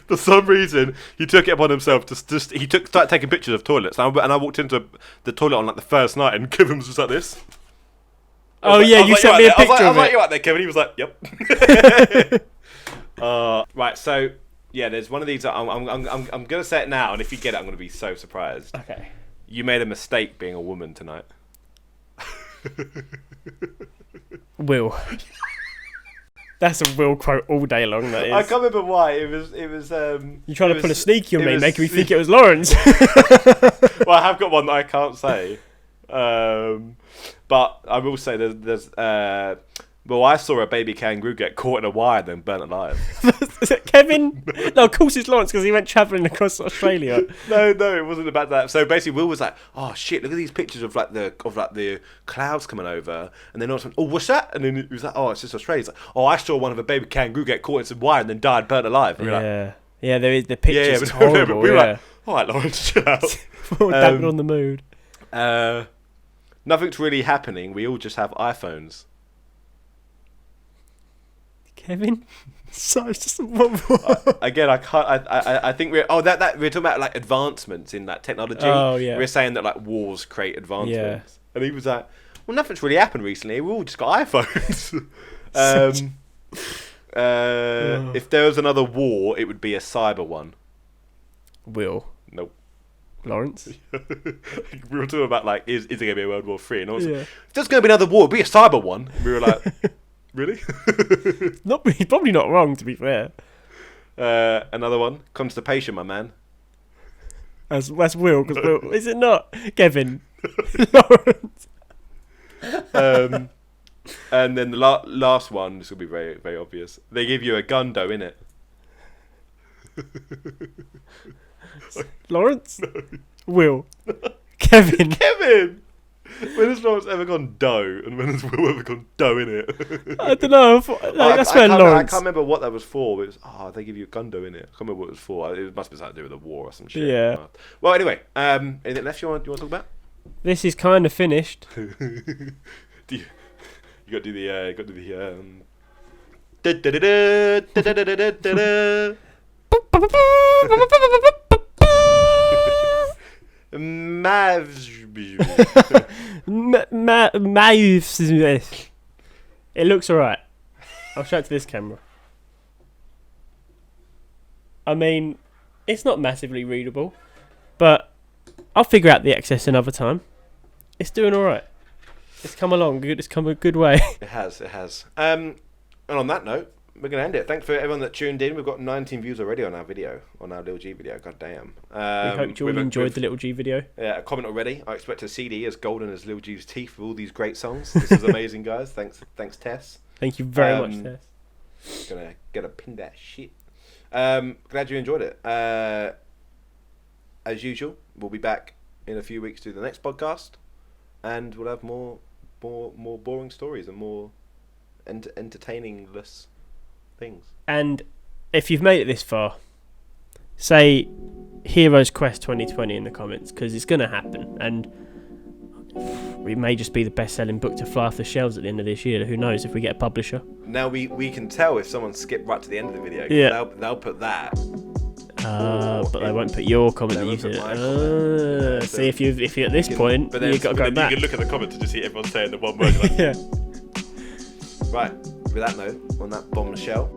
For some reason, he took it upon himself to started taking pictures of toilets. And I walked into the toilet on like the first night, and Kevin was just like this. Oh yeah, you sent me a picture of it. I was like, you right there, Kevin? He was like, yep. Right, so yeah, there's one of these. I'm gonna say it now, and if you get it, I'm gonna be so surprised. Okay. You made a mistake being a woman tonight. Will. That's a Will quote all day long. That is. I can't remember why. It was. You're trying to pull a sneaky on me, making me think it was Lawrence. Well, I have got one that I can't say. But I will say there's well, I saw a baby kangaroo get caught in a wire and then burnt alive. Is it Kevin? No, of course it's Lawrence because he went travelling across Australia. No, it wasn't about that. So basically, Will was like, "Oh shit, look at these pictures of the clouds coming over," and then Lawrence went, "Oh, what's that?" And then he was like, "Oh, it's just Australia." He's like, "Oh, I saw one of a baby kangaroo get caught in some wire and then died, burnt alive." And Yeah, there is the pictures. Yeah, horrible. we were like, "All right, Lawrence, chill out." Dampen on the mood. Nothing's really happening. We all just have iPhones. Kevin? So it's just again, I can't. I think we're that we're talking about like advancements in that technology. Oh yeah. We're saying that like wars create advancements, and he was like, "Well, nothing's really happened recently. We all just got iPhones." If there was another war, it would be a cyber one. Will. Nope. Lawrence. We were talking about like, is there going to be a World War III? And also, if there's going to be another war, it'd be a cyber one. And we were like, really? He's probably not wrong, to be fair. Another one, constipation, my man. That's Will, because Will, is it not? Kevin. Lawrence. And then the last one, this will be very, very obvious. They give you a gun dough, innit? Lawrence? No. Will. Kevin. Kevin! When has Lawrence ever gone dough, and when has Will ever gone dough in it? I don't know. That's where Lawrence. I can't remember what that was for. But it was, they give you a gun dough in it. I can't remember what it was for. It must be something to do with a war or some shit. Yeah. Well, anyway, anything left you want to talk about? This is kind of finished. You got to do the. Mavismith. It looks alright. I'll show it to this camera. I mean, it's not massively readable, but I'll figure out the access another time. It's doing alright. It's come along good. It's come a good way. It has. And on that note, we're going to end it. Thanks for everyone that tuned in. We've got 19 views already on our video, on our Lil G video. God damn. We hope you all enjoyed the Lil G video. Yeah, a comment already. I expect a CD as golden as Lil G's teeth with all these great songs. This is amazing, guys. Thanks, Tess. Thank you very much, Tess. Gonna pin that shit. Glad you enjoyed it. As usual, we'll be back in a few weeks to the next podcast, and we'll have more boring stories and more entertainingless things. And if you've made it this far, say Heroes Quest 2020 in the comments, because it's going to happen, and it may just be the best-selling book to fly off the shelves at the end of this year. Who knows if we get a publisher? Now we can tell if someone skipped right to the end of the video. Yeah, they'll put that. But they won't put your comment that you said. See, if you're at this point, you've got to go back. You can look at the comment to just see everyone saying the one word. Like, yeah. Right. With that note, on that bombshell.